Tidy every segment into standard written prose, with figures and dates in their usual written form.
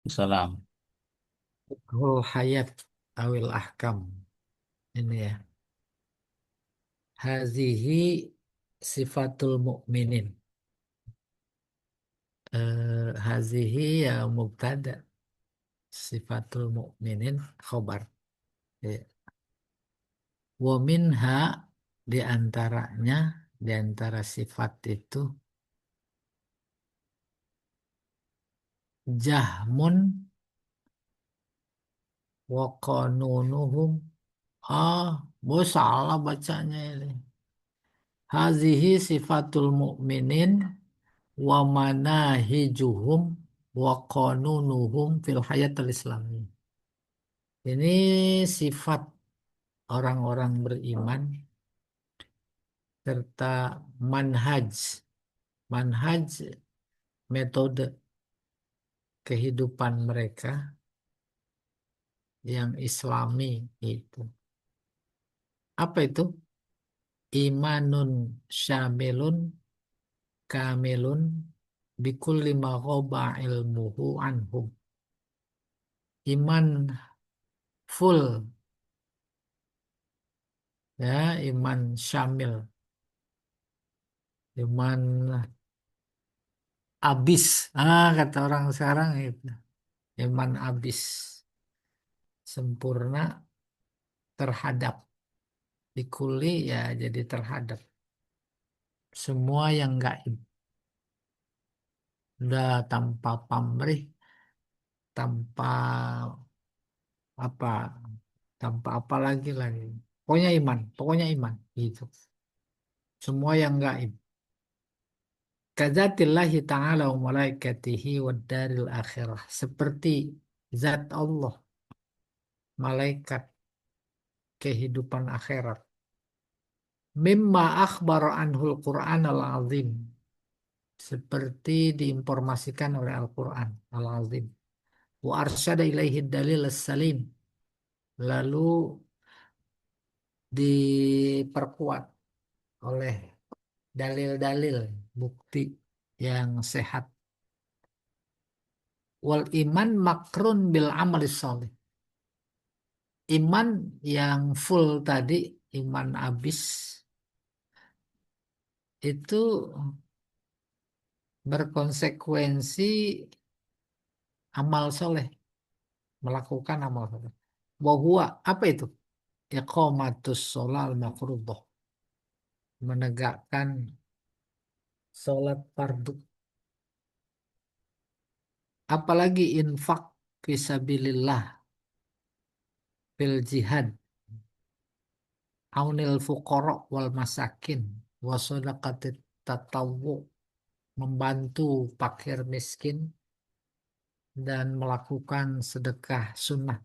Salam. Hul hayat awil ahkam ini ya. Hazihi sifatul mukminin. Hazihi ya mubtada, sifatul mukminin khobar. Ya. Wa minha di antaranya, di antara sifat itu jahmun wa qanunuhum. Ah, bos salah bacanya ini. Hazihi sifatul mukminin wa manahijuhum wa qanunuhum fil hayatil islami. Ini sifat orang-orang beriman serta manhaj. Manhaj metode kehidupan mereka yang islami itu. Apa itu? Imanun syamilun kamilun bikulli ma ghaba ilmuhu anhum. Iman full, ya, iman syamil, iman abis. Kata orang sekarang itu iman abis, sempurna terhadap, dikuli ya jadi terhadap semua yang gaib, udah tanpa pamrih, tanpa apa, tanpa apa lagi pokoknya iman gitu, semua yang gaib. Kadzatillahi ta'ala wa malaikatihi wa daril akhirah, seperti zat Allah, malaikat, kehidupan akhirat. Mimma akhbar anhul Qur'an al-azim, seperti diinformasikan oleh Al-Quran al-azim. Wa arsyada ilaihi dalil salim, lalu diperkuat oleh dalil-dalil bukti yang sehat. Wal iman makrun bil amal sholih, iman yang full tadi, iman abis itu berkonsekuensi amal soleh, melakukan amal soleh. Bahwa apa itu? Iqamatus sholal mafruḍah, menegakkan sholat fardu. Apalagi infak fisabilillah, fil jihad, aunil fuqara wal masakin, wa shadaqatit tatawwu, membantu fakir miskin dan melakukan sedekah sunnah.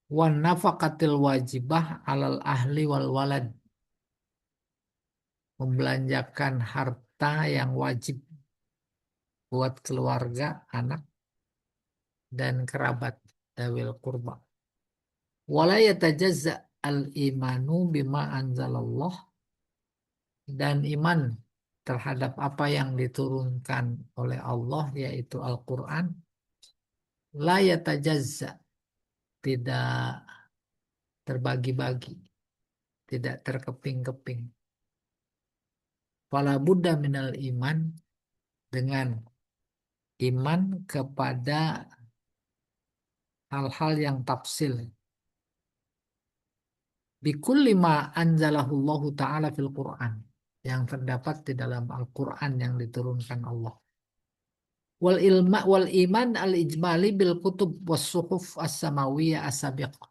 Wan nafaqatil wajibah alal ahli wal walad, membelanjakan harta yang wajib buat keluarga, anak dan kerabat, dawil kurba. Wala yatajazza al imanu bima anzalallah, dan iman terhadap apa yang diturunkan oleh Allah yaitu Al-Quran, la yatajazza, tidak terbagi-bagi, tidak terkeping-keping. Fala buddha minal iman, dengan iman kepada hal-hal yang tafsil. Bikulli ma anzalahullahu ta'ala fil Qur'an, yang terdapat di dalam Al-Quran yang diturunkan Allah. Wal iman al ijmali bil kutub was suhuf as-samawiyah as-sabiqah,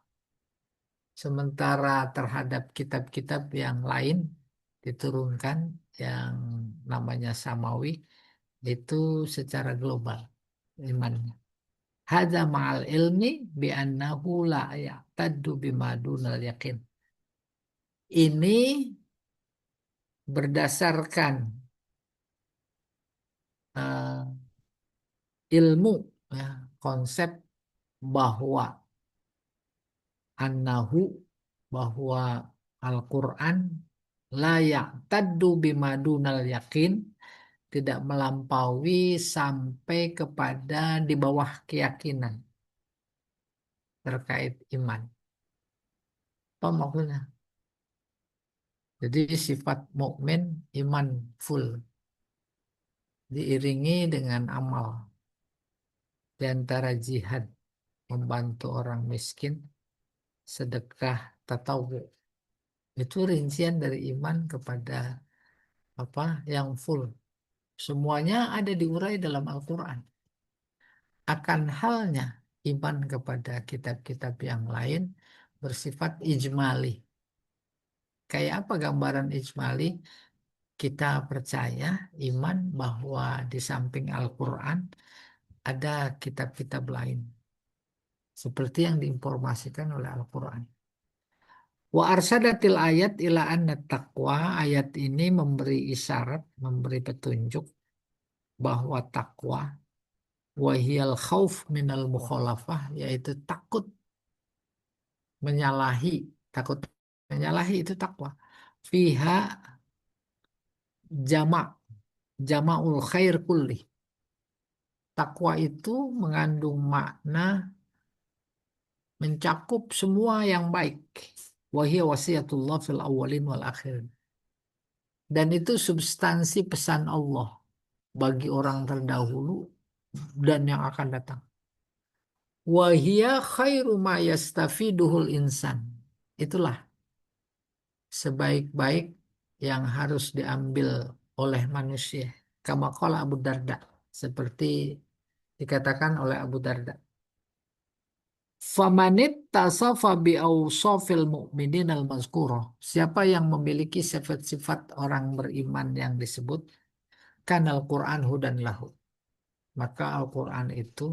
sementara terhadap kitab-kitab yang lain diturunkan yang namanya samawi, itu secara global imannya. Hadza ma'al ilmi bi annahu la ya'taddu bima dunal yakin. Ini berdasarkan eh, ilmu, ya, konsep bahwa annahu, bahwa Al-Quran la ya'taddu bima dunal yakin, tidak melampaui sampai kepada di bawah keyakinan terkait iman. Apa maksudnya? Jadi sifat mukmin iman full diiringi dengan amal di antara jihad membantu orang miskin, sedekah, tatawu. Itu rincian dari iman kepada apa yang full. Semuanya ada diurai dalam Al-Quran. Akan halnya iman kepada kitab-kitab yang lain bersifat ijmali. Kayak apa gambaran ijmali? Kita percaya iman bahwa di samping Al-Quran ada kitab-kitab lain. Seperti yang diinformasikan oleh Al-Quran. Wa arsadatil ayat ila anna taqwa. Ayat ini memberi isyarat, memberi petunjuk bahwa takwa wahiyal khauf minal mukhalafah, yaitu takut menyalahi, takut menyalahi itu takwa. Fiha jama' jama'ul khair kulli. Takwa itu mengandung makna mencakup semua yang baik. Wahia wasiatullah fil awwalin wal akhirin. Dan itu substansi pesan Allah bagi orang terdahulu dan yang akan datang. Wahia khairu ma yastafiduhul insan. Itulah sebaik-baik yang harus diambil oleh manusia. Kama qala Abu Darda. Seperti dikatakan oleh Abu Darda. Famanit tasafa bi awsafil mu'minin al-mazkurah. Siapa yang memiliki sifat-sifat orang beriman yang disebut, kan Al-Quran hudan lahu. Maka Al-Quran itu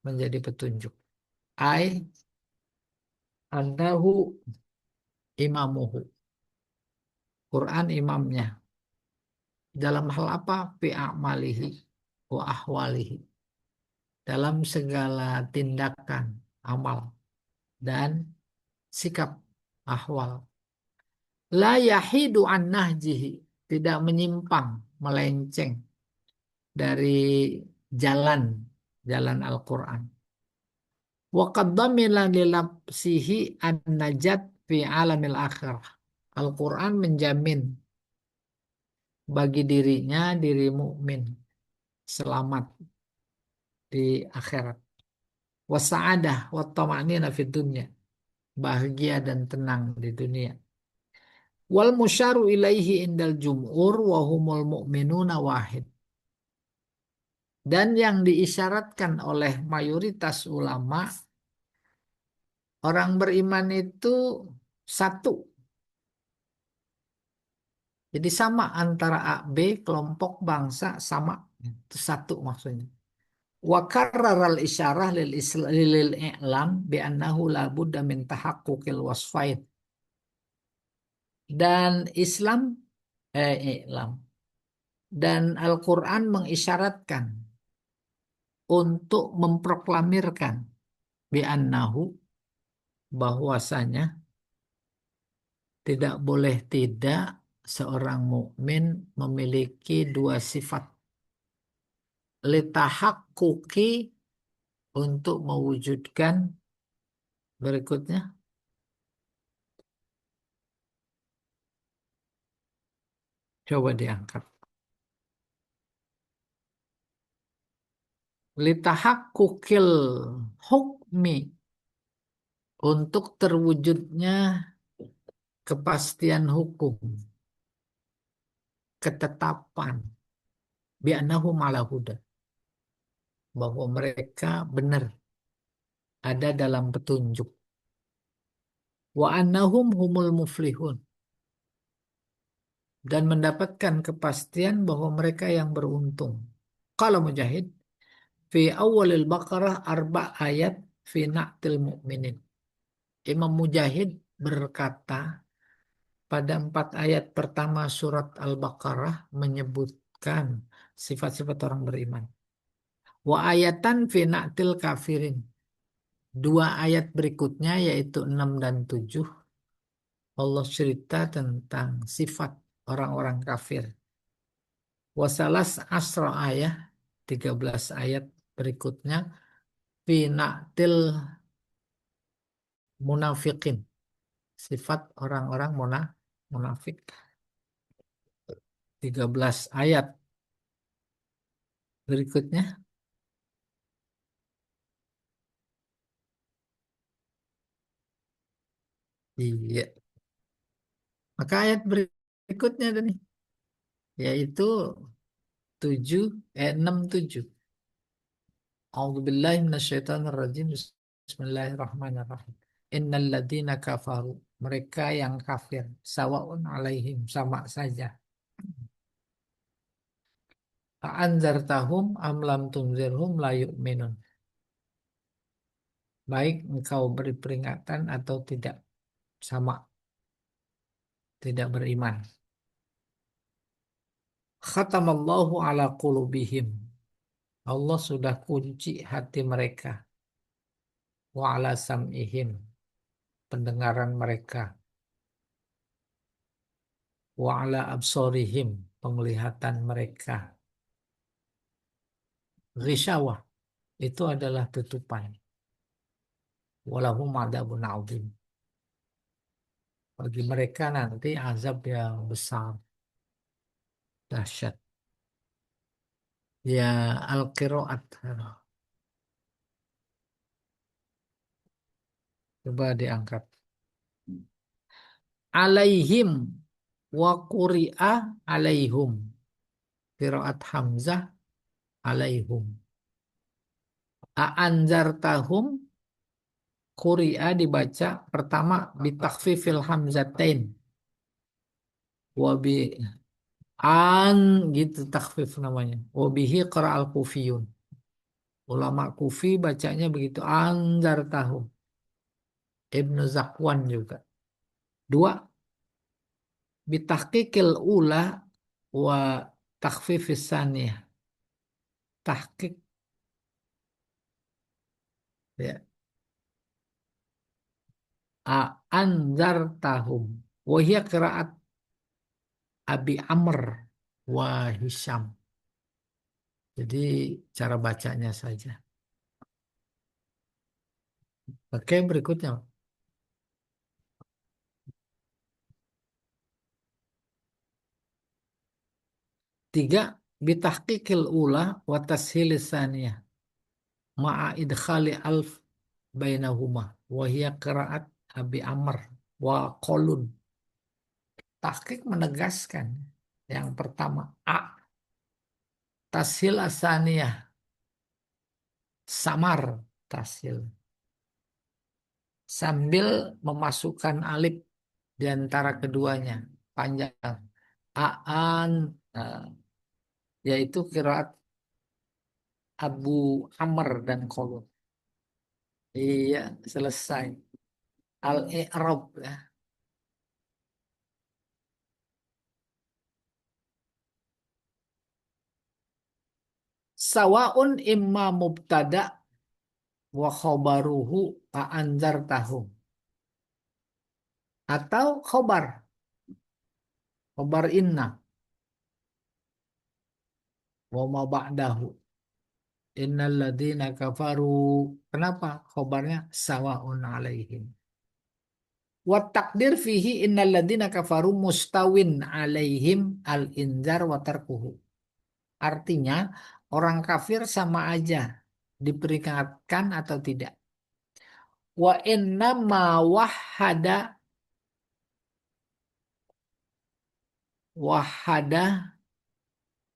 menjadi petunjuk. Ai annahu imamuhu. Quran imamnya. Dalam hal apa? Fi a'malihi wa ahwalihi. Dalam segala tindakan, amal, dan sikap, ahwal. La yahidu an nahjihi. Tidak menyimpang, melenceng dari jalan, jalan Al-Quran. Wa qad dhamina li nafsihi an-najat fi alamil akhirah. Al-Quran menjamin bagi dirinya, diri mukmin selamat di akhirat. Wa sa'adah wa tama'nina fid dunya. Bahagia dan tenang di dunia. Wal musyaru ilaihi indal jum'ur wa humul mu'minuna wahid. Dan yang diisyaratkan oleh mayoritas ulama, orang beriman itu satu. Jadi sama antara A, B, kelompok, bangsa, sama. Itu satu maksudnya. Wa karraral isyarah lil i'lam bi annahu la budda min tahaqquqil wasfain. Dan Islam dan Al-Quran mengisyaratkan untuk memproklamirkan bi annahu bahwasanya tidak boleh tidak seorang mukmin memiliki dua sifat litahaqquqi untuk mewujudkan berikutnya coba diangkat litahaqquqil hukmi untuk terwujudnya kepastian hukum ketetapan bi'annahu ala huda bahwa mereka benar ada dalam petunjuk wa annahum humul muflihun dan mendapatkan kepastian bahwa mereka yang beruntung. Kalau Mujahid fi awalil Baqarah ayat fi na'til mu'minin. Imam Mujahid berkata pada 4 ayat pertama surat Al-Baqarah menyebutkan sifat-sifat orang beriman. Wa ayatan fi na'til kafirin. 2 ayat berikutnya yaitu 6 dan 7 Allah cerita tentang sifat orang-orang kafir. Wasalas asra ayat, 13 ayat berikutnya, finatil munafikin, sifat orang-orang munafik. 13 ayat berikutnya. Iya. Maka ayat berikutnya ada nih, yaitu 6 7. A'udzubillahi minasyaitonirrajim. Bismillahirrahmanirrahim. Innal ladzina kafaru, mereka yang kafir, sawaun alaihim, sama saja. Anzartahum am lam tunzirhum la yu'minun. Baik engkau beri peringatan atau tidak, sama, tidak beriman. Khatamallahu ala qulubihim. Allah sudah kunci hati mereka. Wa ala sam'ihim, pendengaran mereka. Wa ala absorihim, penglihatan mereka. Ghisyawah, itu adalah tutupan. Walahum adzabun adzim. Bagi mereka nanti azab yang besar, dahsyat. Ya, al-qiraat. Coba diangkat. Alaihim wa quri'a alaihum. Qiraat Hamzah alaihum. A'anzartahum, quri'a dibaca pertama bitakhfifil hamzatain. Wa bi an gitu takhfif namanya. Wa bihi qara'al kufiyun. Ulama Kufi bacanya begitu. Anzartahum. Ibnu Zakwan juga. Dua, bitahqiqil ula wa takhfifis saniyah. Tahqiq, ya. Anzartahum. Wahia qiraat Abi Amr wa Hisham. Jadi cara bacanya saja. Oke, berikutnya. Tiga, bitahqiqil ula wa tashilis saniyah. Ma'a idkhali alf bainahuma. Wahia qiraat Abi Amr wa Qalun. Tahqiq menegaskan. Yang pertama, A. Tashil asaniyah. Samar tashil. Sambil memasukkan alif di antara keduanya. Panjang. Aan. Yaitu qiraat Abu Amr dan Qalun. Iya, selesai. Al-i'rab, ya. Sawaun imma mubtada wa khobaruhu anzartahum. Atau khobar. Khobar inna. Wa ma ba'dahu. Innal ladzina kafaru. Kenapa khobarnya sawaun alaihim? Wa takdir fihi innal ladzina kafaru mustawin alaihim al-inzar wa tarkuhu. Artinya orang kafir sama aja diperingatkan atau tidak. Wa inna ma wahada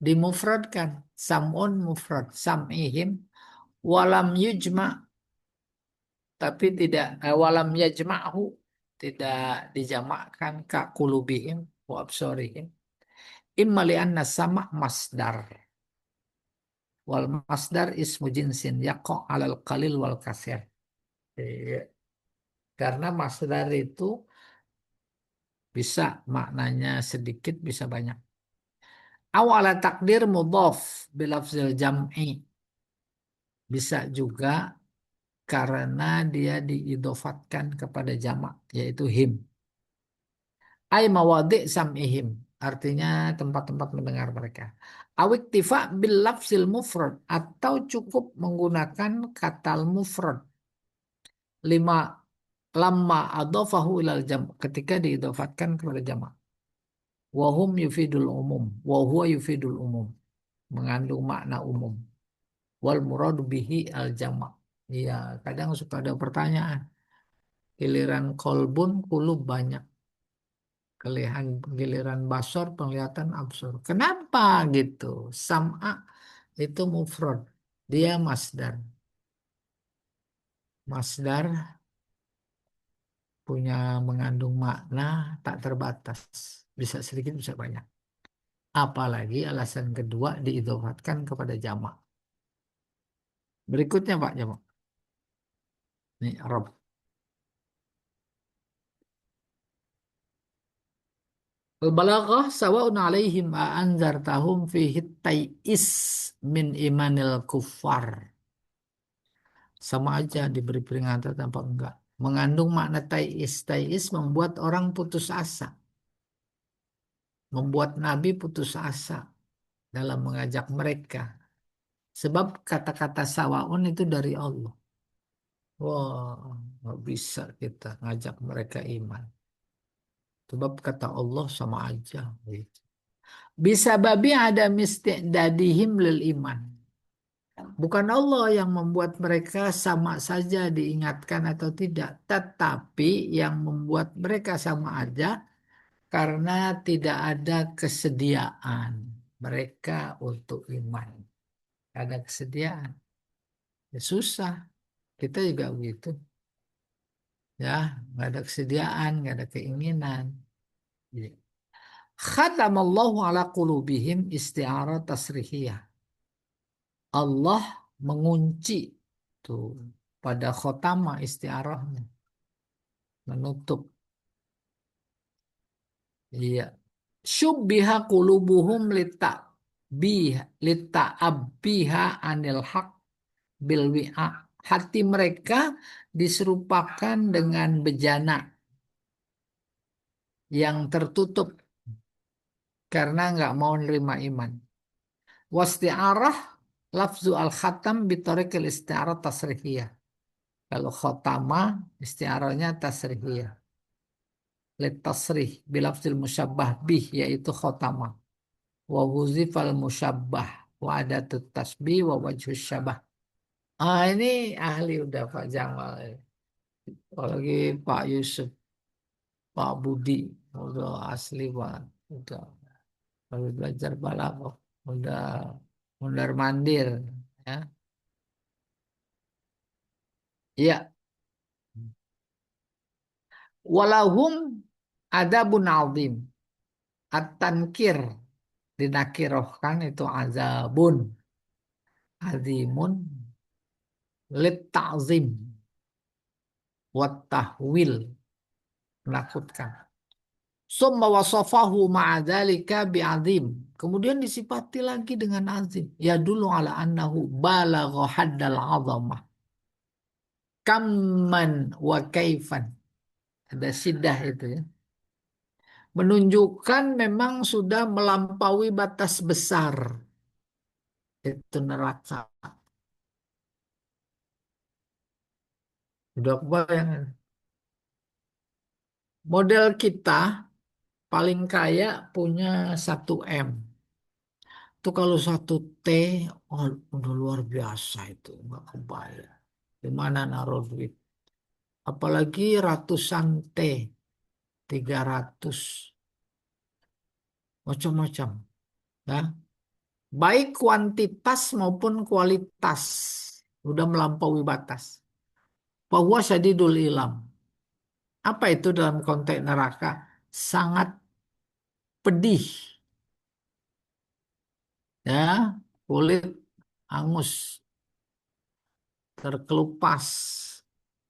dimufradkan, samun mufrad, sam'ihim, walam yujma, tapi tidak, walam yajma'hu, tidak dijamakkan, ka kulubihim wa absorihim, imma li'anna sama' masdar, wal masdar ismu jinsin yaqa' alal qalil wal kasir. Iya. Karena masdar itu bisa maknanya sedikit, bisa banyak. Awala takdir mudhaf bilafzil jam'i. Bisa juga karena dia diidofatkan kepada jamak, yaitu him. Ay mawadi' sam'ihim. artinya tempat-tempat mendengar mereka. Awiktifa bil lafzil mufrad atau cukup menggunakan kata mufrad lima lama adhafahu ilal jam ketika diidofatkan kepada jamak. Wahum yufidul umum, wa yufidul umum, mengandung makna umum. Wal muradu bihi al jamak. Iya, kadang suka ada pertanyaan. Giliran kolbun kulub banyak. Giliran basor penglihatan absor. Kenapa gitu? Sam'a itu mufrad. Dia masdar. Masdar punya mengandung makna tak terbatas. Bisa sedikit, bisa banyak. Apalagi alasan kedua diidhofatkan kepada jamak. Berikutnya Pak Jamak. Ini Rob. Al-balaghah sawa'un alaihim a anzartahum fihi tai'is min imanil kuffar. Sama aja diberi peringatan tanpa enggak. Mengandung makna tai'is. Tai'is membuat orang putus asa. Membuat Nabi putus asa dalam mengajak mereka. Sebab kata-kata sawa'un itu dari Allah. Wah, nggak bisa kita ngajak mereka iman. Sebab kata Allah sama aja. Gitu. Bisa babi ada misti'dadihim lil iman. Bukan Allah yang membuat mereka sama saja diingatkan atau tidak, tetapi yang membuat mereka sama aja karena tidak ada kesediaan mereka untuk iman. Tidak ada kesediaan. Ya susah. Kita juga begitu. Ya, nggak ada kesediaan, nggak ada keinginan. Iya. Khatamallahu ala qulubihim isti'arah tasrihiyah. Allah mengunci tuh pada khotama istiarahnya menutup. Iya. Syubbiha qulubuhum lita'abbiha anil haq bil wi'a. Hati mereka diserupakan dengan bejana yang tertutup karena nggak mau nerima iman. Wasti'arah lafzu al-khatam bitorikil isti'arah tasrihiyah. Kalau khotama istiarahnya tasrihiyah. Litasrih bilafzil musyabbah bih yaitu khotama. Wa huzifal musyabbah wa adatut tasbih wa wajhus syabah. Ah ini ahli udah Pak Jamal. Apalagi Pak Yusuf, Pak Budi udah asli banget. Udah kalau belajar balaghah udah mundar mandir ya. Iya, walahum adabun azim. At-tankir dinakirohkan itu azabun azimun lit ta'zim wat tahwil menakutkan. Summa wasafahu ma'adzalika bi'azim. Kemudian disifati lagi dengan azim. Ya dulu ala annahu balagha haddal azamah. Kamman wa kaifan. Ada sidah itu ya. Menunjukkan memang sudah melampaui batas besar. Itu neraka. Udah kebayang. Model kita paling kaya punya 1 M. Itu kalau 1 T, oh, udah luar biasa itu. Nggak kebayang. Di mana naruh duit. Apalagi ratusan T, 300, macam-macam. Ya. Baik kuantitas maupun kualitas. Udah melampaui batas. Bahwa syadidul ilam. Apa itu dalam konteks neraka? Sangat pedih. Ya, kulit angus, terkelupas,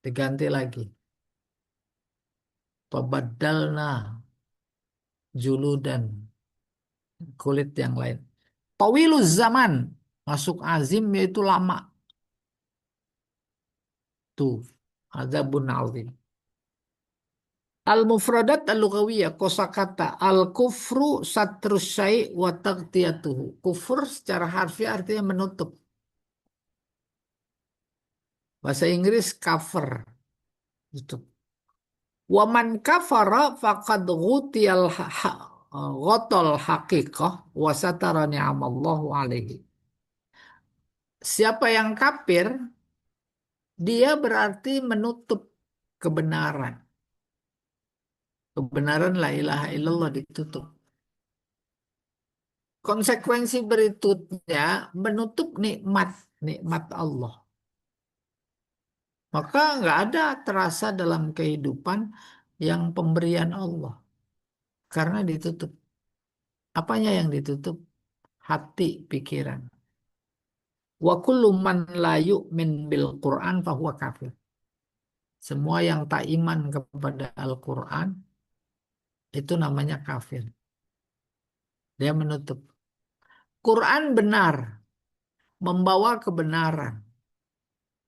diganti lagi. Pabadalna juludan, kulit yang lain. Tawiluz zaman, masuk azim yaitu lama. Tuh, azabun azim. Al-mufradat al-lughawiyah, kosakata. Al-kufru satrus syai' wa taghtiyatuhu. Kufur secara harfiah artinya menutup. Bahasa Inggris cover, tutup. Wa man kafara faqad ghutiyal ghotol haqiqah wa satara ni'amallahu alaihi. Siapa yang kafir, dia berarti menutup kebenaran. Kebenaran la ilaha illallah ditutup. Konsekuensi berikutnya menutup nikmat, nikmat Allah. Maka nggak ada terasa dalam kehidupan yang pemberian Allah. Karena ditutup. Apanya yang ditutup? Hati, pikiran. Wa kullu man la yu'min bil Qur'an fahuwa kafir. Semua yang tak iman kepada Al-Quran itu namanya kafir. Dia menutup. Quran benar, membawa kebenaran.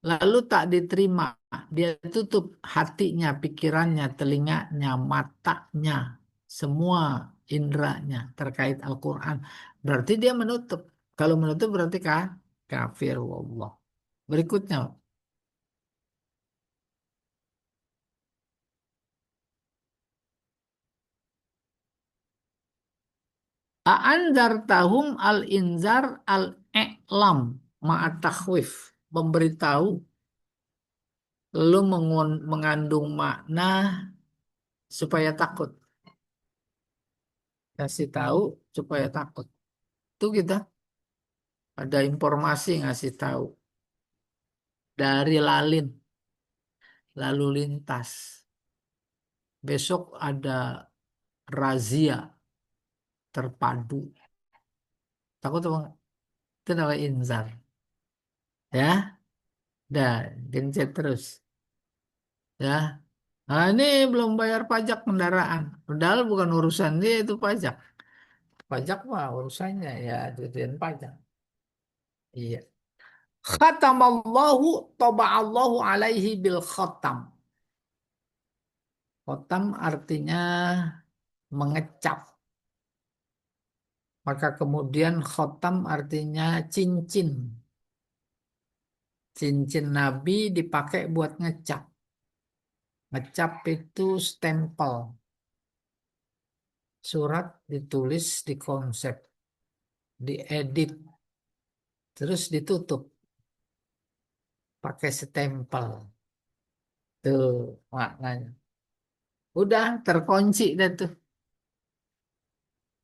Lalu tak diterima. Dia tutup hatinya, pikirannya, telinganya, matanya, semua indranya terkait Al-Quran. Berarti dia menutup. Kalau menutup berarti kafir. Wallah. Berikutnya. A'anzartahum al-inzar al-i'lam ma'at takhwif. Memberitahu lalu mengandung makna supaya takut. Kasih tahu supaya takut. Itu kita ada informasi ngasih tahu dari lalin lalu lintas. Besok ada razia terpadu. Takut apa enggak? Itu namanya inzar. Ya, dah gencet terus. Ya, nah, ini belum bayar pajak kendaraan. Padahal bukan urusan dia itu pajak. Pajak mah urusannya ya dirjen pajak. Iya. Khatamallahu taba'allahu alaihi bil khatam. Khatam artinya mengecap. Maka kemudian khatam artinya cincin. Cincin Nabi dipakai buat ngecap. Ngecap itu stempel. Surat ditulis di konsep, diedit, terus ditutup pakai stempel. Tuh maknanya. Udah terkunci dah tuh.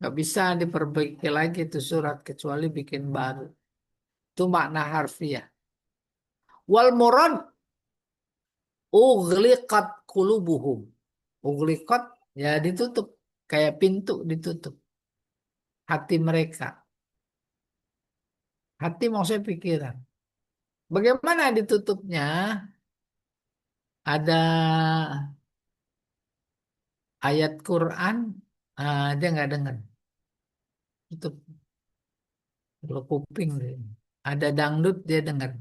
Nggak bisa diperbaiki lagi tuh surat kecuali bikin baru. Itu makna harfiah. Wal murad ughliqat qulubuhum. Ughliqat ya ditutup kayak pintu ditutup hati mereka. Hati maksudnya pikiran. Bagaimana ditutupnya? Ada ayat Quran, dia nggak dengar. Tutup kalau kuping dia. Ada dangdut dia dengar.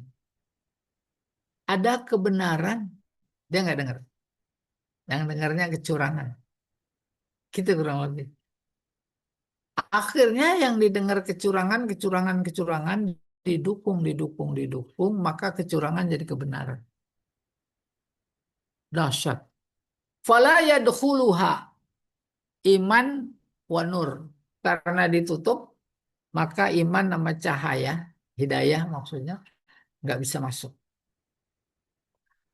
Ada kebenaran dia nggak dengar. Yang dengarnya kecurangan. Gitu kurang lebih. Akhirnya yang didengar kecurangan, kecurangan, kecurangan didukung, didukung, didukung, maka kecurangan jadi kebenaran. Dahsyat. Fala yadkhuluha iman wa nur. Karena ditutup, maka iman nama cahaya, hidayah maksudnya, nggak bisa masuk.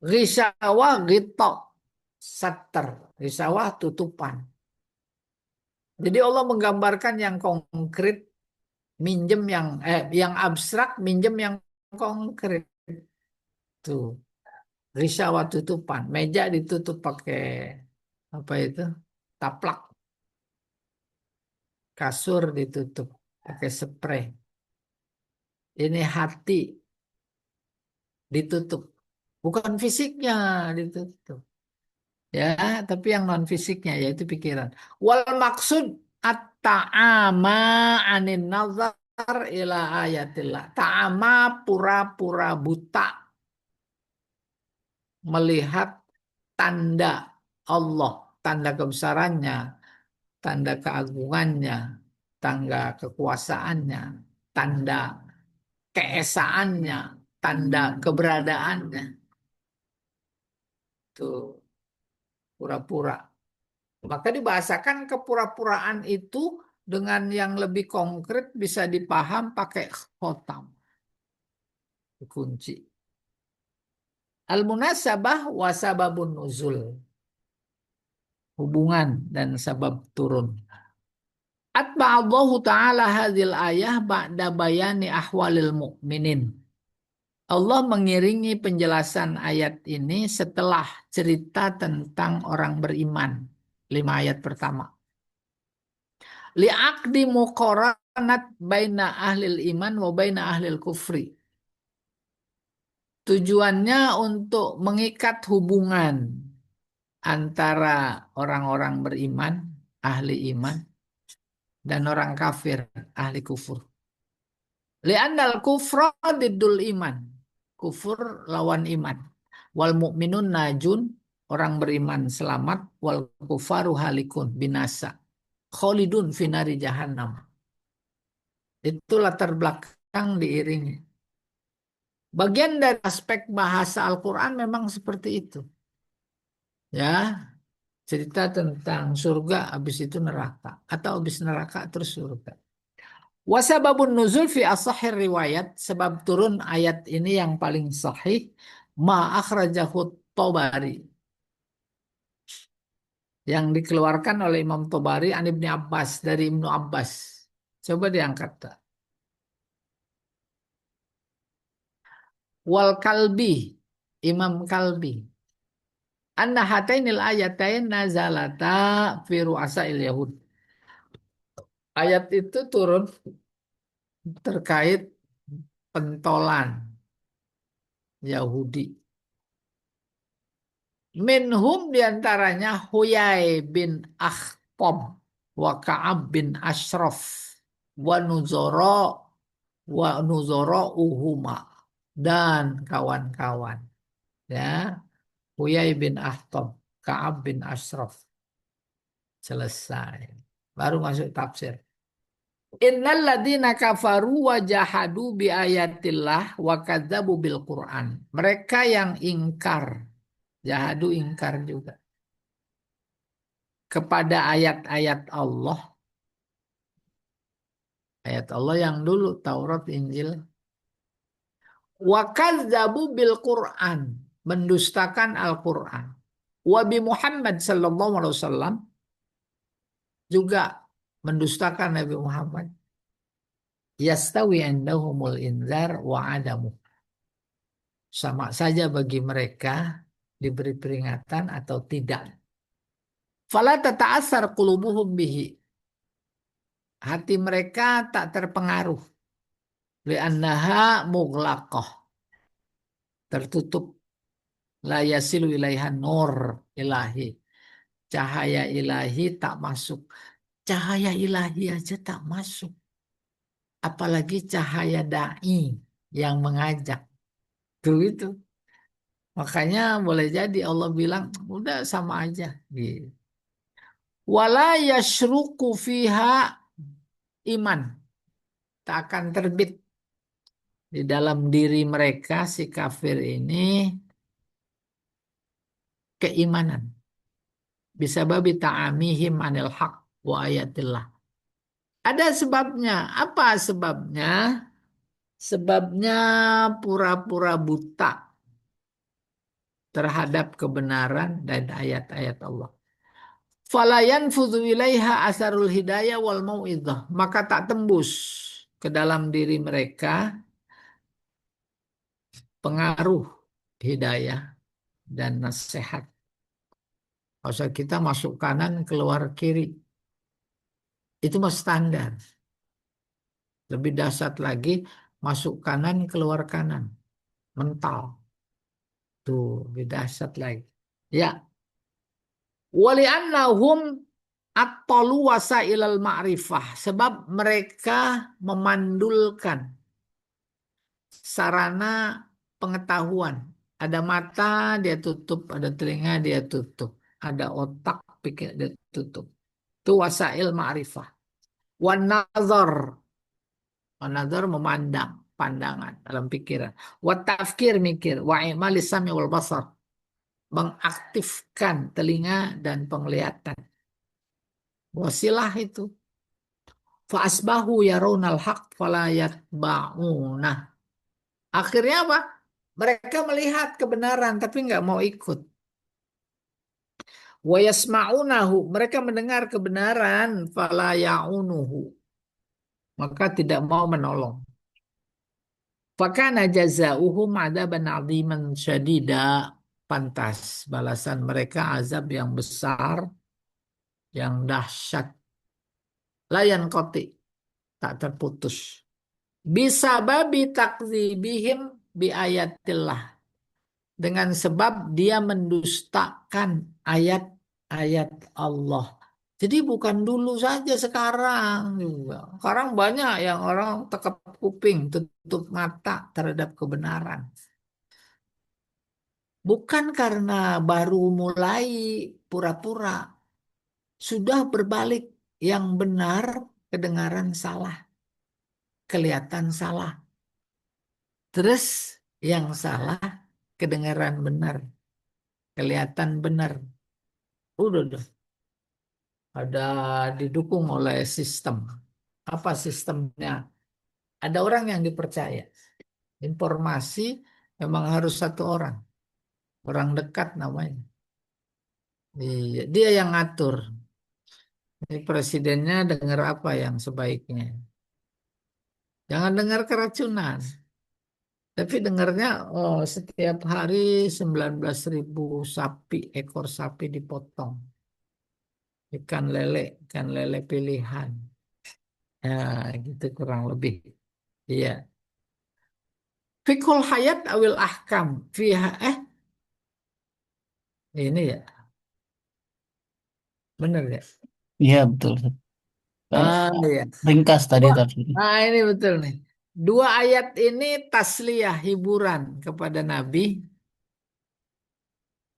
Risawah gitu, sater. Risawah tutupan. Jadi Allah menggambarkan yang konkret, minjem yang abstrak, minjem yang konkret. Tuh, risawah tutupan. Meja ditutup pakai apa itu? Taplak. Kasur ditutup pakai spray. Ini hati ditutup. Bukan fisiknya ditutup. Ya, tapi yang non fisiknya yaitu pikiran. Wal maksud at-ta'ama anin nazar ila ayatillah. Ta'ama pura-pura buta melihat tanda Allah. tanda kebesarannya, tanda keagungannya, tanda kekuasaannya, tanda keesaannya, tanda keberadaannya. Tuh, pura-pura. Maka dibahasakan kepura-puraan itu dengan yang lebih konkret bisa dipaham pakai khotam. Kunci. Al-munasabah wa sababun nuzul. Hubungan dan sebab turun. Atba'allahu ta'ala hadhil ayah ba'da bayani ahwalil mu'minin. Allah mengiringi penjelasan ayat ini setelah cerita tentang orang beriman. 5 ayat pertama. Li'aqdi muqaranat baina ahlil iman wa baina ahlil kufri. Tujuannya untuk mengikat hubungan antara orang-orang beriman, ahli iman, dan orang kafir, ahli kufur. Li'annal kufra diddul iman. Kufur lawan iman. Wal mu'minun najun, orang beriman selamat. Wal kufaru halikun, binasa. Kholidun finari jahannam. Itu latar belakang diiringi. Bagian dari aspek bahasa Al-Quran memang seperti itu. Ya, cerita tentang surga, habis itu neraka. Atau habis neraka terus surga. Wasababun nuzul fi asahir riwayat. Sebab turun ayat ini yang paling sahih. Ma akhrajahu Tobari. Yang dikeluarkan oleh Imam Tobari an Ibni Abbas. Dari Ibnu Abbas. Coba diangkat. Wal Kalbi. Imam Kalbi. Anna hatainil ayatain nazalata fi ru'asail Yahud. Ayat itu turun terkait pentolan Yahudi. Minhum diantaranya Huyai bin Akhtab wa Ka'ab bin Ashraf wa Nuzoro Uhuma dan kawan-kawan. Ya, Huyai bin Akhtab, Ka'ab bin Ashraf. Selesai. Baru masuk tafsir. Innal ladzina kafaru wa jahadu bi ayatillah wa kadzabu bil Qur'an. Mereka yang ingkar, jahadu ingkar juga kepada ayat Allah yang dulu Taurat, Injil. Wa kadzabu bil Qur'an, mendustakan Al-Qur'an. Wa bi Muhammad sallallahu alaihi wasallam, juga mendustakan Nabi Muhammad. Yastawi indahumul inzar wa adamu. Sama saja bagi mereka diberi peringatan atau tidak. Fala tata'assar qulubuhum bihi. Hati mereka tak terpengaruh. Li'annaha mughlaqah. Tertutup. La yasilu ilaihan nur ilahi. Cahaya ilahi tak masuk. Cahaya ilahi aja tak masuk. Apalagi cahaya da'i yang mengajak. Tuh itu. Makanya boleh jadi Allah bilang, udah sama aja. Gitu. Wala yashruku fiha iman. Tak akan terbit di dalam diri mereka si kafir ini keimanan. Bisa babi ta'amihim anil haq wa ayatillah. Ada sebabnya. Apa sebabnya? Sebabnya pura-pura buta terhadap kebenaran dan ayat-ayat Allah. Falayan fudu ilaiha asarul hidayah wal mau'idah. Maka tak tembus ke dalam diri mereka pengaruh hidayah dan nasihat. Kalau kita masuk kanan keluar kiri, itu mah standar. Lebih dahsyat lagi masuk kanan keluar kanan, mental. Tuh lebih dahsyat lagi. Ya, wali'annahum at-talu wasailal ma'rifah, sebab mereka memandulkan sarana pengetahuan. Ada mata dia tutup, ada telinga dia tutup, ada otak pikir ditutup. Itu wasail ma'rifah. Wan nazar, wan nazar memandang, pandangan dalam pikiran. Wat tafkir mikir, wa imalis sami wal basar, mengaktifkan telinga dan penglihatan. Wasilah itu. Fa asbahu yarawunal haq fala yatba'una. Akhirnya apa? Mereka melihat kebenaran tapi nggak mau ikut. Wa yasma'unahu, mereka mendengar kebenaran fala ya'unuhu, maka tidak mau menolong. Fakana jazaohum adaban 'adziman syadida, pantas balasan mereka azab yang besar, yang dahsyat. Layan koti, tak terputus. Bisa babi takdzibihim bi ayatillah, dengan sebab dia mendustakan ayat-ayat Allah. Jadi bukan dulu saja, sekarang juga. Sekarang banyak yang orang tekap kuping, tutup mata terhadap kebenaran. Bukan karena baru mulai pura-pura, sudah berbalik, yang benar kedengaran salah, kelihatan salah. Terus yang salah kedengaran benar, kelihatan benar. Udah. Ada didukung oleh sistem. Apa sistemnya? Ada orang yang dipercaya. Informasi memang harus satu orang. Orang dekat namanya. Iya, dia yang ngatur. Ini presidennya dengar apa yang sebaiknya. Jangan dengar keracunan. Tapi dengarnya, oh, setiap hari 19.000 sapi, ekor sapi dipotong. Ikan lele pilihan. Ya, gitu kurang lebih. Iya. Fikul hayat awil ahkam fiha, ini ya, bener ya. Iya betul. Kayak Ah ya. ringkas tadi Dua. tapi. Nah, ini betul nih. Dua ayat ini tasliyah, hiburan kepada Nabi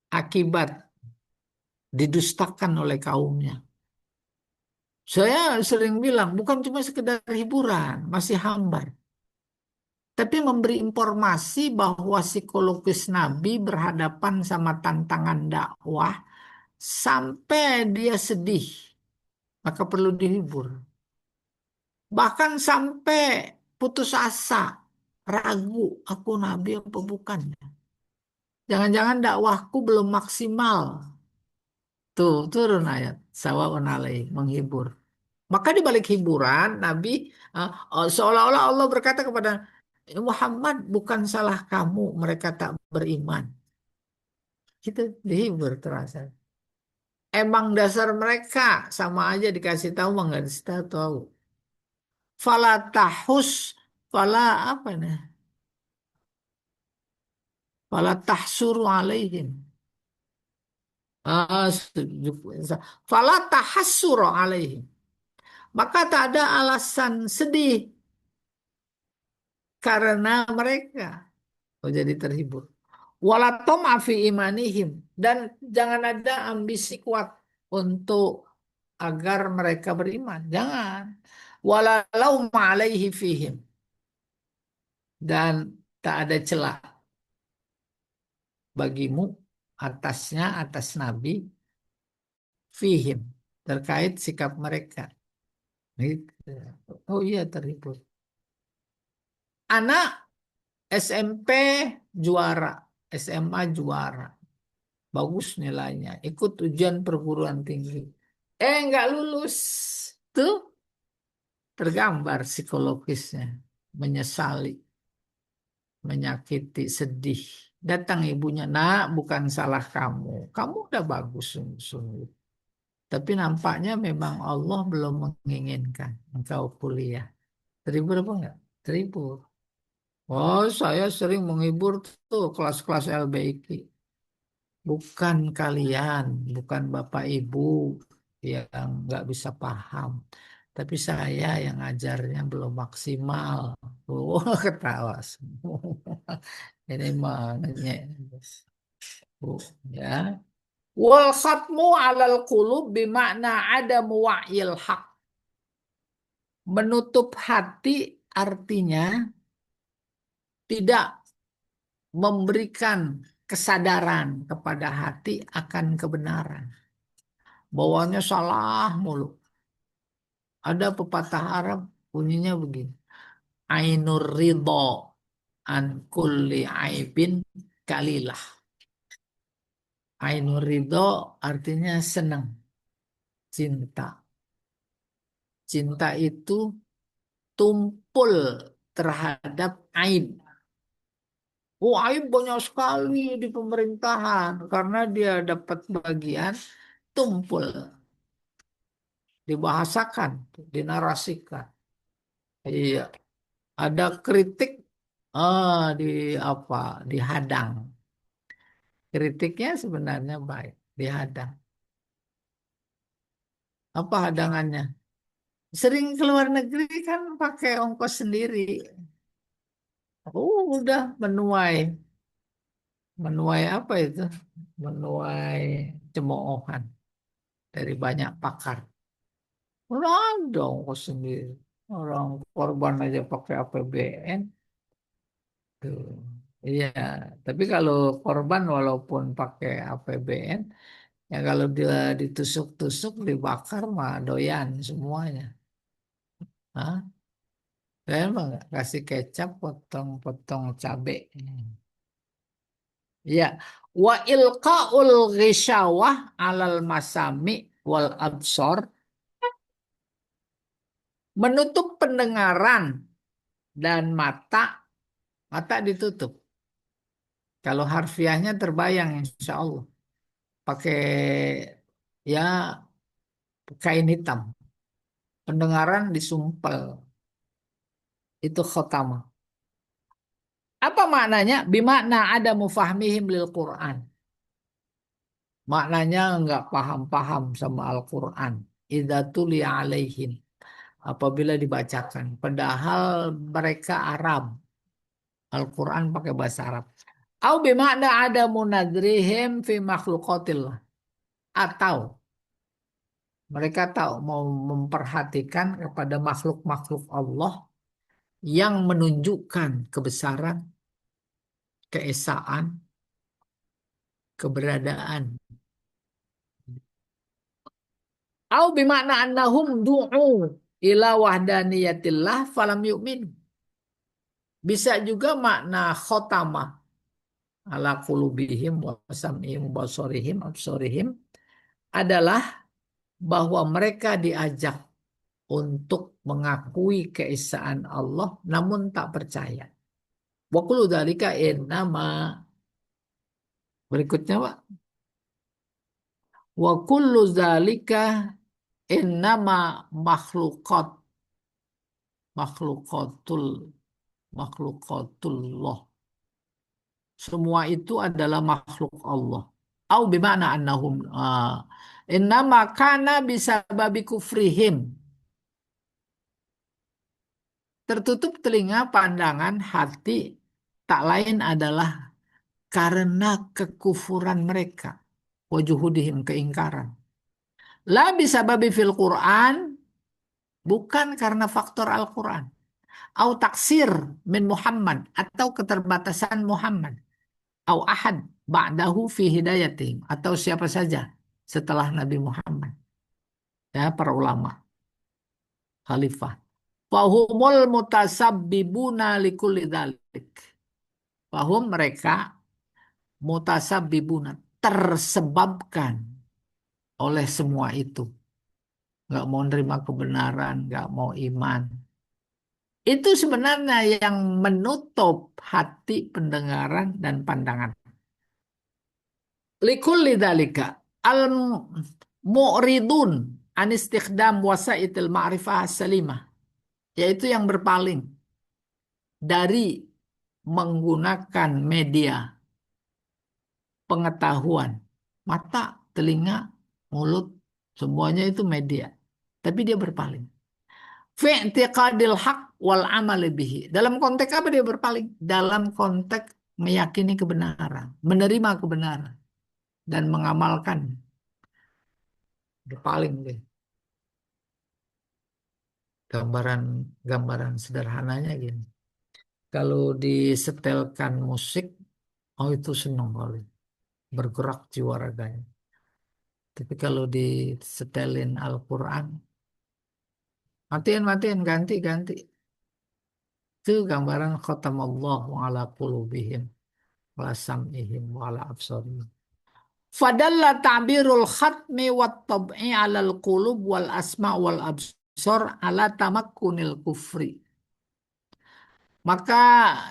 akibat didustakan oleh kaumnya. Saya sering bilang bukan cuma sekedar hiburan, masih hambar, tapi memberi informasi bahwa psikologis Nabi berhadapan sama tantangan dakwah sampai dia sedih, maka perlu dihibur. Bahkan sampai putus asa, ragu, aku nabi apa bukan. Jangan-jangan dakwahku belum maksimal. Tuh, turun ayat. Sawa'un alaih, menghibur. Maka di balik hiburan, Nabi seolah-olah Allah berkata kepada Muhammad, bukan salah kamu, mereka tak beriman. Itu dihibur terasa. Emang dasar mereka sama aja, dikasih tahu mah nggak dikasih tahu. Fala tahus, fala apa nih? Fala tahsuru alaihim. Ah, fala tahassuru alaihim. Maka tak ada alasan sedih karena mereka. Oh, jadi terhibur. Walatom afi imanihim, dan jangan ada ambisi kuat untuk agar mereka beriman. Jangan. Walau ma'alaihi fihim, dan tak ada celah bagimu atasnya, atas Nabi, fihim, terkait sikap mereka. Gitu. Oh iya, terhibur. Anak SMP juara, SMA juara, bagus nilainya, ikut ujian perguruan tinggi. Nggak lulus. Tuh tergambar psikologisnya, menyesali, menyakiti, sedih. Datang ibunya, nak, bukan salah kamu. Kamu udah bagus sungguh-sungguh. Tapi nampaknya memang Allah belum menginginkan engkau kuliah. Terhibur apa enggak? Terhibur. Oh, saya sering menghibur tuh kelas-kelas LBIK. Bukan kalian, bukan Bapak Ibu yang nggak bisa paham. Tapi saya yang ngajarnya belum maksimal. Oh, ketawa semua. Ini mah ngenyek. Bu, ya. Wal khatmu alal qulub bimakna adamu wa'yil haq. Menutup hati artinya tidak memberikan kesadaran kepada hati akan kebenaran. Bawahnya salah mulu. Ada pepatah Arab bunyinya begini. Ainur ridho an kulli aibin kalilah. Ainur ridho artinya senang, cinta. Cinta itu tumpul terhadap aib. Oh, aib banyak sekali di pemerintahan karena dia dapat bagian tumpul, dibahasakan, dinarasikan. Iya, ada kritik, di apa? Dihadang. Kritiknya sebenarnya baik, dihadang. Apa hadangannya? Sering keluar negeri kan pakai ongkos sendiri. Udah menuai. Menuai apa itu? Menuai cemoohan dari banyak pakar. Orang dong ongkos sendiri. Orang korban aja pakai APBN. Tuh. Iya, tapi kalau korban walaupun pakai APBN, ya kalau dia ditusuk-tusuk, dibakar mah doyan semuanya. Hah? Saya mah nggak kasih kecap, potong-potong cabe. Ya, wa ilqaul ghisyawah alal masami wal absor, menutup pendengaran dan mata ditutup. Kalau harfiahnya terbayang insya Allah pakai ya kain hitam. Pendengaran disumpel. Itu khotama. Apa maknanya? Bimakna ada mufahmihim lil Quran. Maknanya nggak paham-paham sama Al-Quran. Idza tuliya alaihim. Apabila dibacakan. Padahal mereka Arab. Al-Quran pakai bahasa Arab. Au bimakna ada munadrihim fi makhluqatillah. Atau mereka tahu mau memperhatikan kepada makhluk-makhluk Allah yang menunjukkan kebesaran, keesaan, keberadaan. Au bimakna annahum du'u ila wahdaniyatillah falam yu'min. Bisa juga makna khotamah ala qulubihim wa sam'ihim wa basarihim absarihim adalah bahwa mereka diajak untuk mengakui keesaan Allah namun tak percaya. Wa kullu dzalika innama, berikutnya Pak. Wa kullu dzalika innama makhluqat makhluqatul makhlukatullah. Semua itu adalah makhluk Allah. Au bimana annahum innama kana bisa babi kufrihim. Tertutup telinga, pandangan, hati tak lain adalah karena kekufuran mereka. Wajuhudihim, keingkaran. La bisa babi fil Quran, bukan karena faktor Al-Quran. Au taksir min Muhammad, atau keterbatasan Muhammad. Au ahad ba'dahu fi hidayatihim, atau siapa saja setelah Nabi Muhammad, ya para ulama khalifah. Fahumul mutasabbibuna likulli dzalik. Fahum mereka mutasabbibuna, tersebabkan oleh semua itu. Nggak mau nerima kebenaran, nggak mau iman. Itu sebenarnya yang menutup hati, pendengaran, dan pandangan. Likulli dzalika al mu'ridun an istikhdam wasaitil ma'rifah salimah, yaitu yang berpaling dari menggunakan media pengetahuan, mata, telinga, mulut, semuanya itu media. Tapi dia berpaling. Fi'tiqadil haq wal amal bihi. Dalam konteks apa dia berpaling? Dalam konteks meyakini kebenaran, menerima kebenaran, dan mengamalkan. Udah paling deh. Gambaran gambaran sederhananya gini. Kalau disetelkan musik, oh itu seneng kali. Bergerak jiwa raganya. Tapi kalau disetelin Al-Quran, matiin, matiin, ganti, ganti. Itu gambaran khatamallahu ala qulubihim wa sam'ihim wa ala absarihim. Fadalla ta'birul khatmi wat tab'i alal qulub wal asma wal absar ala tamakkunil kufri. Maka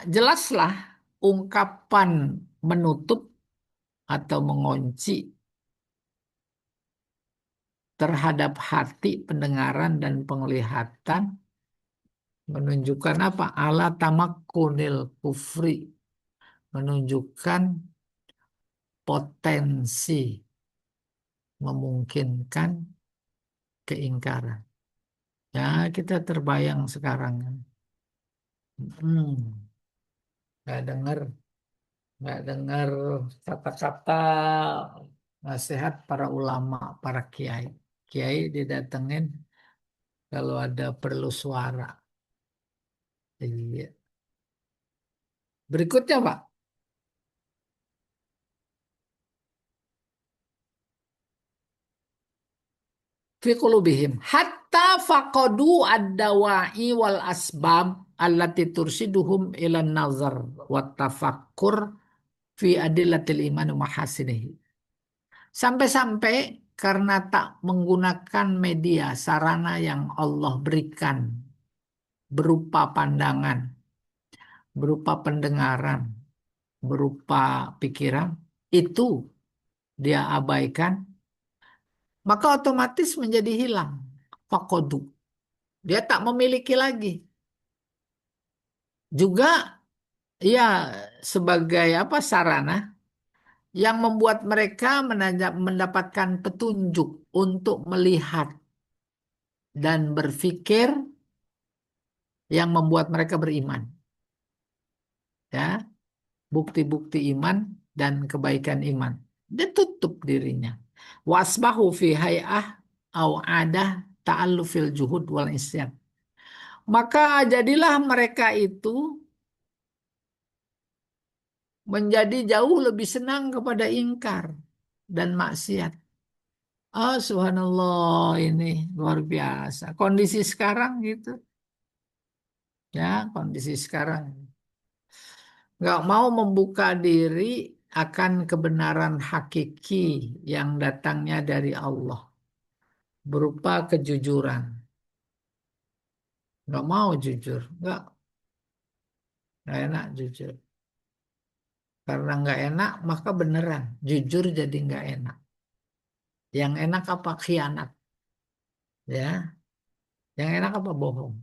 jelaslah ungkapan menutup atau mengunci terhadap hati, pendengaran dan penglihatan menunjukkan apa? Ala tamakkunil kufri, menunjukkan potensi memungkinkan keingkaran. Ya, kita terbayang sekarang. Nggak dengar, nggak dengar kata-kata nasihat para ulama, para kiai. Kiai didatengin kalau ada perlu suara. Iya. Berikutnya, Pak. Fi qulubihim hatta faqadu ad-dawa'i wal asbab allati tursiduhum ila nazar wa tafakkur fi adillatil iman wa mahasinihi. Sampai-sampai karena tak menggunakan media sarana yang Allah berikan berupa pandangan, berupa pendengaran, berupa pikiran, itu dia abaikan, maka otomatis menjadi hilang. Faqadu. Dia tak memiliki lagi. Juga ya sebagai apa sarana yang membuat mereka mendapatkan petunjuk untuk melihat dan berpikir yang membuat mereka beriman. Ya, bukti-bukti iman dan kebaikan iman. Dia tutup dirinya. Wasbahu fi hay'ah au adah ta'allufil juhud wal isyan. Maka jadilah mereka itu menjadi jauh lebih senang kepada ingkar dan maksiat. Oh, subhanallah, ini luar biasa. Kondisi sekarang gitu. Ya, kondisi sekarang. Nggak mau membuka diri akan kebenaran hakiki yang datangnya dari Allah. Berupa kejujuran. Nggak mau jujur. Nggak enak jujur. Karena nggak enak, maka beneran. Jujur jadi nggak enak. Yang enak apa? Khianat. Ya, yang enak apa? Bohong.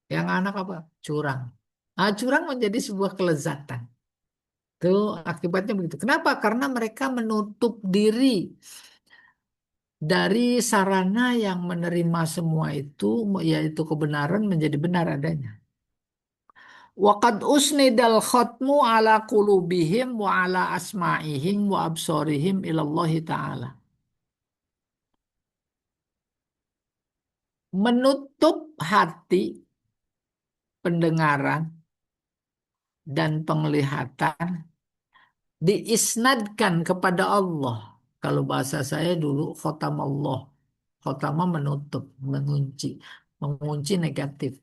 Yang enak apa? Curang. Ah, curang menjadi sebuah kelezatan. Itu akibatnya begitu. Kenapa? Karena mereka menutup diri dari sarana yang menerima semua itu, yaitu kebenaran menjadi benar adanya. Waqad usnidal khatmu ala qulubihim wa ala asma'ihim wa absarihim ilallahi ta'ala. Menutup hati, pendengaran, dan penglihatan diisnadkan kepada Allah. Kalau bahasa saya dulu khotam Allah. Khotama menutup, mengunci. Mengunci negatif.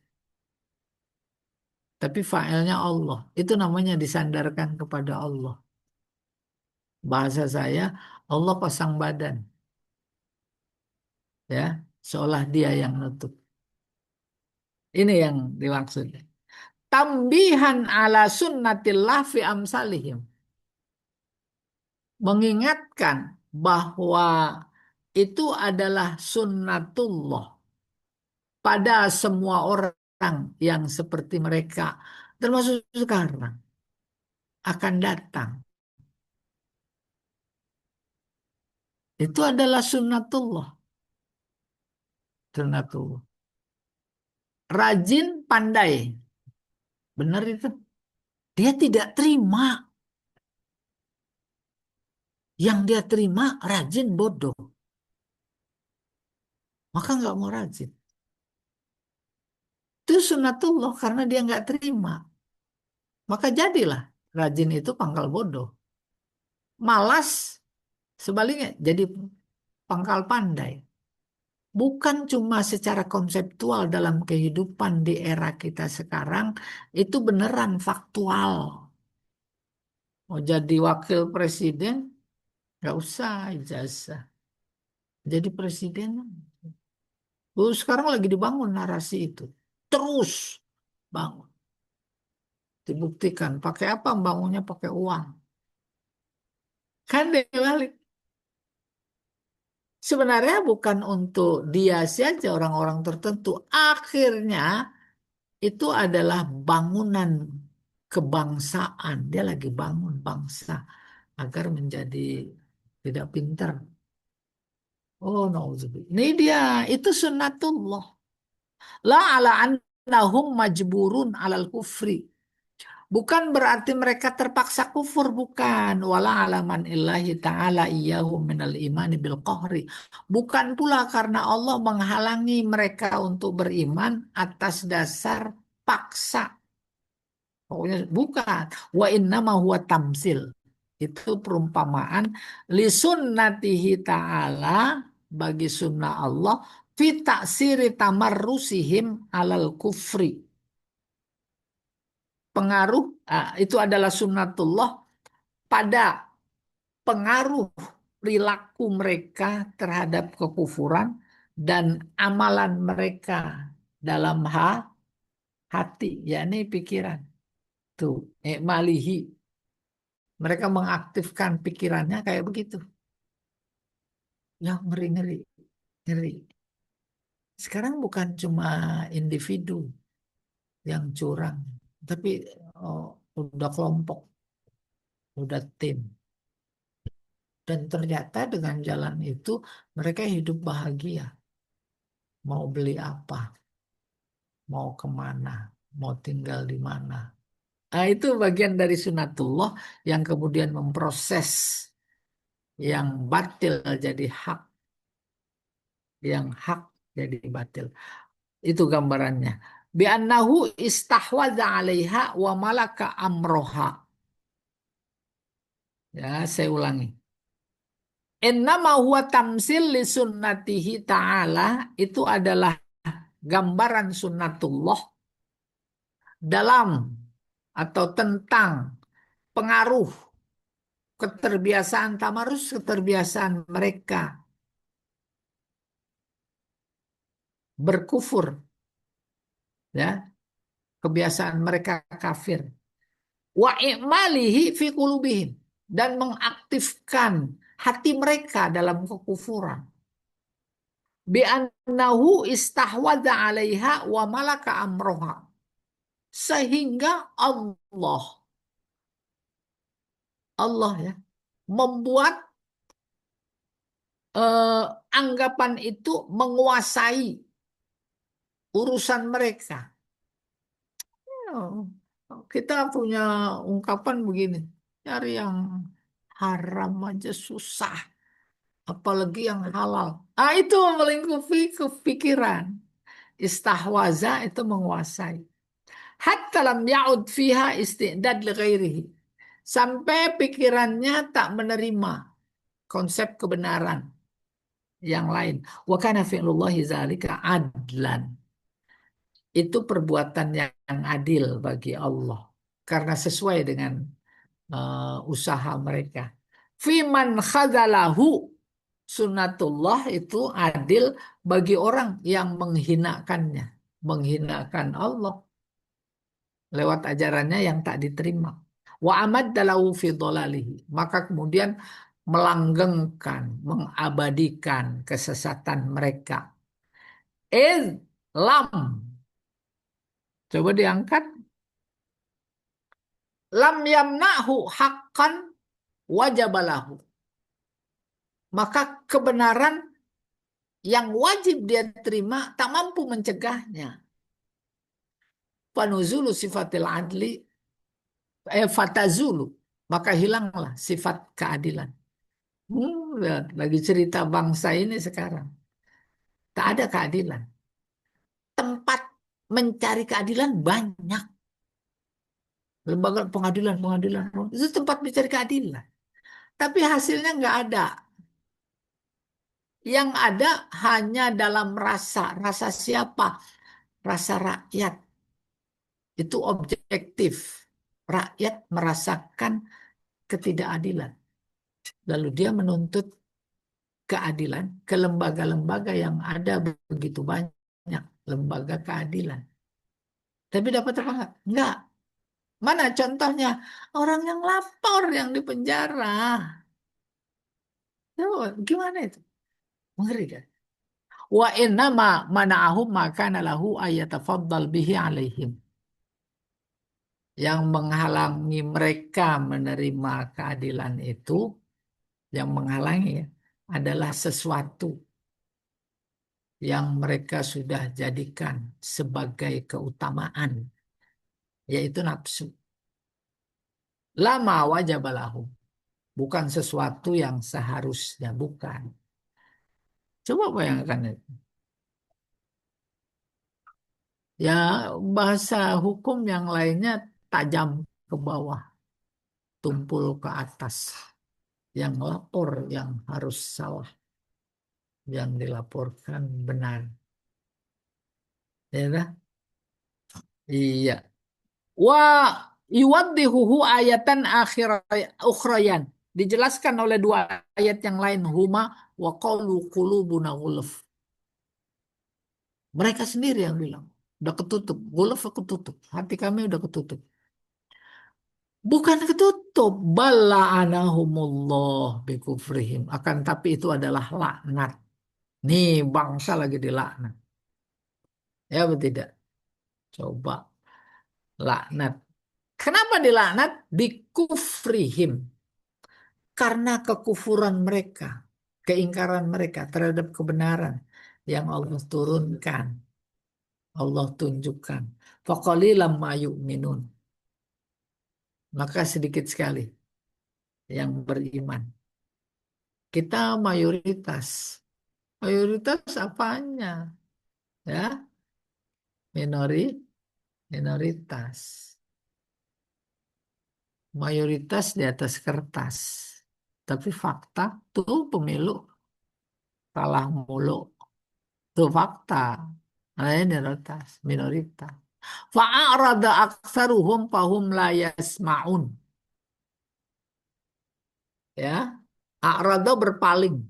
Tapi failnya Allah. Itu namanya disandarkan kepada Allah. Bahasa saya, Allah pasang badan. Ya, seolah dia yang nutup. Ini yang dimaksud. Tambihan ala sunnatillah fi amsalihim. Mengingatkan bahwa itu adalah sunnatullah pada semua orang yang seperti mereka, termasuk sekarang, akan datang. Itu adalah sunnatullah. Sunnatullah. Rajin, pandai. Benar itu. Dia tidak terima Yang dia terima rajin bodoh, maka nggak mau rajin. Itu sunatullah karena dia nggak terima. Maka jadilah rajin itu pangkal bodoh. Malas sebaliknya jadi pangkal pandai. Bukan cuma secara konseptual dalam kehidupan di era kita sekarang, itu beneran faktual. Mau jadi wakil presiden, nggak usah ijazah. Jadi presiden, sekarang lagi dibangun narasi itu. Terus bangun. Dibuktikan. Pakai apa bangunnya? Pakai uang. Kan dibalik. Sebenarnya bukan untuk dia saja orang-orang tertentu. Akhirnya itu adalah bangunan kebangsaan. Dia lagi bangun bangsa agar menjadi tidak pintar. Oh, nauzubillah. Ini dia, itu sunnatullah. La ala annahum majburun alal kufri. Bukan berarti mereka terpaksa kufur, bukan. Wala alaman illahi ta'ala iyyahum minal imani bil qahri. Bukan pula karena Allah menghalangi mereka untuk beriman atas dasar paksa. Pokoknya bukan. Wa innama huwa tamsil. Itu perumpamaan li sunnatihi ta'ala bagi sunnah Allah fi taksiri tamarrusihim alal kufri. Pengaruh itu adalah sunnatullah pada pengaruh perilaku mereka terhadap kekufuran dan amalan mereka dalam hati, yakni pikiran. Tuh, malihi. Mereka mengaktifkan pikirannya kayak begitu. Ya, ngeri-ngeri. Ngeri. Sekarang bukan cuma individu yang curang, tapi oh, udah kelompok, udah tim. Dan ternyata dengan jalan itu mereka hidup bahagia. Mau beli apa, mau kemana, mau tinggal di mana. Nah, itu bagian dari sunatullah yang kemudian memproses yang batil jadi hak, yang hak jadi batil. Itu gambarannya. Bi'annahu istahwadha 'alaiha wa malaka amroha. Ya, saya ulangi. Innama huwa tamsil li sunnatihi ta'ala. Itu adalah gambaran sunnatullah dalam atau tentang pengaruh keterbiasaan tamarus, keterbiasaan mereka berkufur, ya, kebiasaan mereka kafir. Wa i'malihi fi qulubihim, dan mengaktifkan hati mereka dalam kekufuran. Bi annahu istahwadha 'alaiha wa malaka amroha. Sehingga Allah ya membuat eh, anggapan itu menguasai urusan mereka. Oh, kita punya ungkapan begini, cari yang haram aja susah, apalagi yang halal. Ah, itu melingkupi kepikiran. Istahwaza itu menguasai. Hatta lam ya'ud fiha istidad li ghairihi. Sampai pikirannya tak menerima konsep kebenaran yang lain. Wa kana fi'lullahi zalika adlan. Itu perbuatan yang adil bagi Allah karena sesuai dengan usaha mereka. Fiman khadalahu, sunnatullah itu adil bagi orang yang menghinakannya, menghinakan Allah lewat ajarannya yang tak diterima. Wa amad dalahu fi dhalalihi, maka kemudian melanggengkan, mengabadikan kesesatan mereka. Lam, coba diangkat, lam yamnahu haqqan wajabalahu. Maka kebenaran yang wajib dia terima tak mampu mencegahnya. Panuzulu sifatil adli fatazulu, maka hilanglah sifat keadilan. Lihat, lagi cerita bangsa ini sekarang. Tak ada keadilan. Tempat mencari keadilan banyak. Lembaga pengadilan, pengadilan. Itu tempat mencari keadilan. Tapi hasilnya nggak ada. Yang ada hanya dalam rasa. Rasa siapa? Rasa rakyat. Itu objektif. Rakyat merasakan ketidakadilan. Lalu dia menuntut keadilan ke lembaga-lembaga yang ada begitu banyak. Lembaga keadilan. Tapi dapat apa enggak? Enggak. Mana contohnya? Orang yang lapor yang di penjara. Tuh, gimana itu? Mengerikan. Wa inna ma mana'ahum maka lahu ayatafaddal bihi alaihim. Yang menghalangi mereka menerima keadilan itu, yang menghalangi ya, adalah sesuatu yang mereka sudah jadikan sebagai keutamaan, yaitu nafsu. Lama wajabalahum. Bukan sesuatu yang seharusnya, bukan. Coba bayangkan itu. Ya, bahasa hukum yang lainnya tajam ke bawah, tumpul ke atas. Yang lapor yang harus salah, yang dilaporkan benar. Ya, dah? Iya. Wa yuwaddihuhu ayatan ukhrayan. Dijelaskan oleh dua ayat yang lain, huma wa qalu qulubuna ghulf. Mereka sendiri yang bilang, udah ketutup, ghulf ketutup, hati kami udah ketutup. Bukan ketutup, bala anahumullah bikufrihim. Akan tapi itu adalah laknat. Nih bangsa lagi dilaknat. Ya betul tidak? Coba laknat. Kenapa dilaknat? Bikufrihim. Karena kekufuran mereka. Keingkaran mereka terhadap kebenaran yang Allah turunkan. Allah tunjukkan. Faqalilam ma yu'minun. Maka sedikit sekali yang beriman. Kita mayoritas. Mayoritas apanya? Ya, minori, minoritas. Mayoritas di atas kertas. Tapi fakta tuh pemilu kalah mulu. Tuh fakta. Nah, ini minoritas, minoritas. Fa'arada aksaruhum fahum la yasma'un. Ya, a'rada berpaling.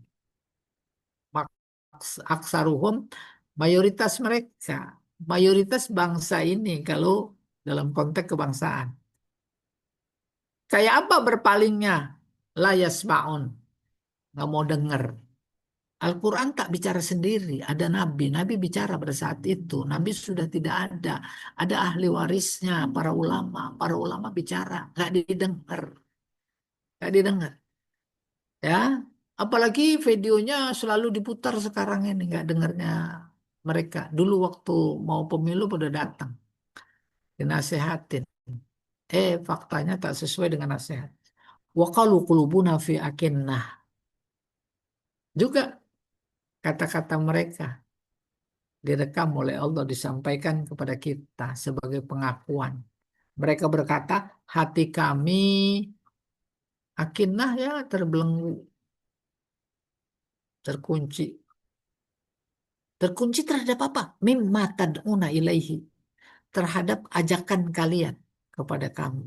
Aksaruhum mayoritas mereka. Mayoritas bangsa ini kalau dalam konteks kebangsaan. Kayak apa berpalingnya? La yasma'un. Nggak mau dengar. Al-Quran tak bicara sendiri. Ada Nabi. Nabi bicara pada saat itu. Nabi sudah tidak ada. Ada ahli warisnya, para ulama. Para ulama bicara. Nggak didengar. Nggak didengar. Ya. Apalagi videonya selalu diputar sekarang ini. Nggak dengarnya mereka. Dulu waktu mau pemilu pada datang. Dinasehatin. Faktanya tak sesuai dengan nasihat. Wa qalu qulubuna fi akinnah. Juga kata-kata mereka direkam oleh Allah disampaikan kepada kita sebagai pengakuan. Mereka berkata, hati kami akinnah ya terbelenggu, terkunci. Terkunci terhadap apa? Mimma tad'una ilaihi. Terhadap ajakan kalian kepada kami.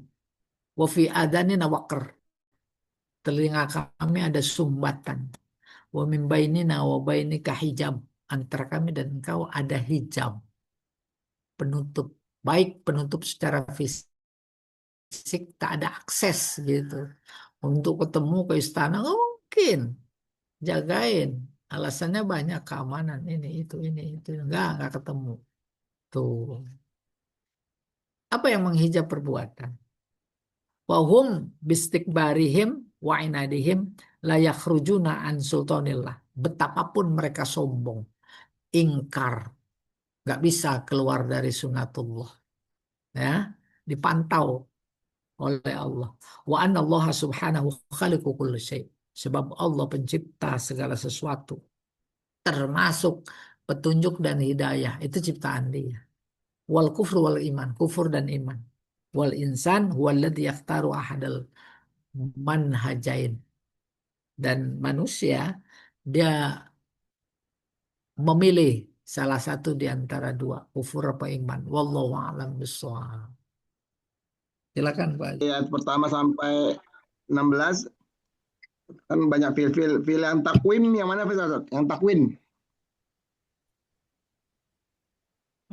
Wa fi adanina waqr. Telinga kami ada sumbatan. Wa min bainina wa bainika hijab. Antara kami dan engkau ada hijab. Penutup. Baik penutup secara fisik, tak ada akses gitu. Untuk ketemu ke istana, nggak mungkin. Jagain. Alasannya banyak, keamanan. Ini, itu. Nggak ketemu. Tuh. Apa yang menghijab perbuatan? Wahum bistikbarihim wa inadihim la yakhrujuna an sultanillah. Betapapun mereka sombong, ingkar, nggak bisa keluar dari sunatullah. Ya, dipantau oleh Allah. Wa anna Allah subhanahu khaliqu kulli syai'. Sebab Allah pencipta segala sesuatu, termasuk petunjuk dan hidayah. Itu ciptaan dia. Wal kufru wal iman. Kufur dan iman. Wal insan huwaladzi yakhtaru ahadal manhajain. Dan manusia, dia memilih salah satu di antara dua. Kufur apa iman. Wallahu a'lam bishawab. Silakan Pak Haji. Ayat pertama sampai 16 kan banyak fil yang takwim yang mana Ustaz? Yang takwin.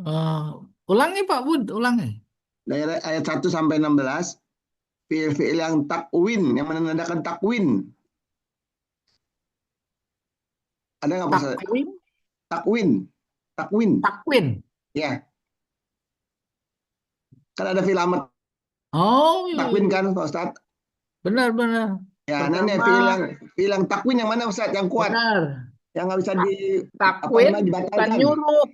Eh, ulangi Pak Bud, ulangi. Dari ayat 1 sampai 16 fil yang takwin yang menandakan takwin. Ada nggak Pak Ustaz? Takwin, Takwin. Takwin. takwin. Ya, kan ada fil amr Oh, takwin kan Pak Ustaz? benar-benar. Ya, ini Pertama, fil yang takwin yang mana Ustaz? Yang kuat, benar. yang nggak bisa Tak- di apa Takwin namanya bukan dibatalkan. nyuruh.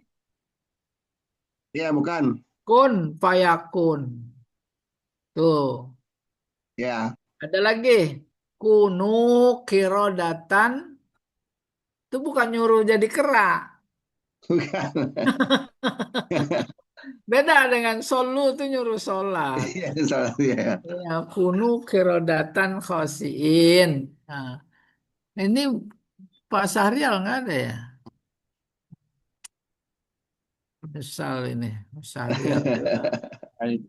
Ya, bukan. Kun fayakun. Tuh. Ya, Ada lagi. Kunu kirodatan. Itu bukan nyuruh jadi kera. bukan. Beda dengan solu itu nyuruh sholat. Iya, salah ya. Ya, kunu kirodatan khosiin. Nah, ini Pak Sahrial nggak ada ya? Misal ini, Pak Sahrial.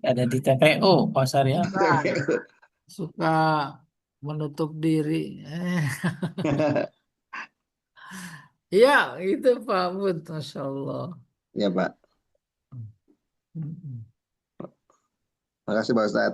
Ada di TPO pasar ya. Nah, suka menutup diri. Iya, itu Pak Bud, Masya Allah. Ya, Pak. Mm-mm. Makasih Pak Ustaz.